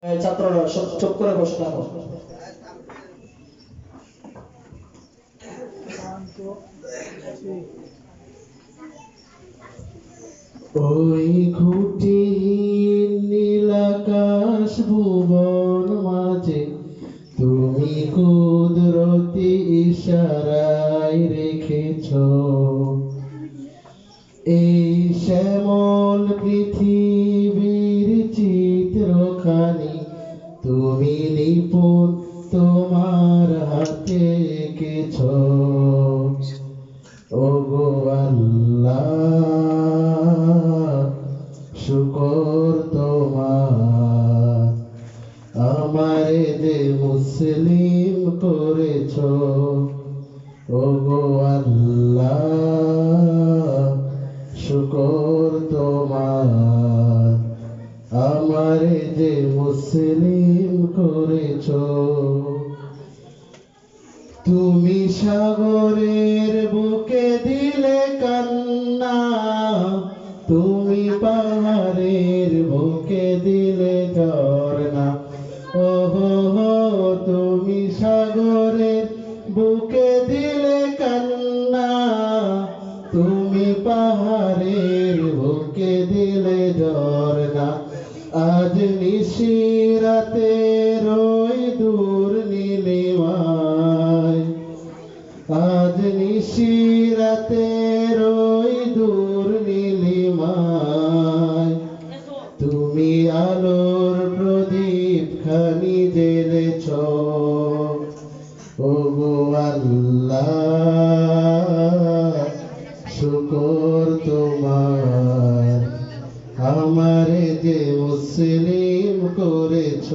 ছাত্ররা চুপ করে বসে থাকো। ওই খুঁটি নীলাকাশ ভুবন মাঝে তুমি কুদরতি ইশারায় রেখেছ এই শ্যামল পৃথিবীর চিত্রখানি তুমি নিপুণ তোমার হাতে এঁকেছ। ওগো আল্লাহ শুকর তোমার আমারে যে মুসলিম করেছ। ওগো আল্লাহ শুকর তোমার আমারে যে মুসলিম করেছ। তুমি সাগরের বুকে দিলে কান্না, তুমি পাহাড়ের বুকে দিলে ঝর্ণা। ওহো হো তুমি সাগরের বুকে দিলে কান্না, তুমি পাহাড়ের বুকে দিলে ঝর্ণা। আজ নিশিরাতে রই দূর নীলিমায়, আজ নিশিরাতে রই দূর নীলিমায়, তুমি আলোর প্রদীপ খানি জ্বেলেছ। ওগো আল্লাহ শুকর তোমার আমারে যে মুসলিম করেছ।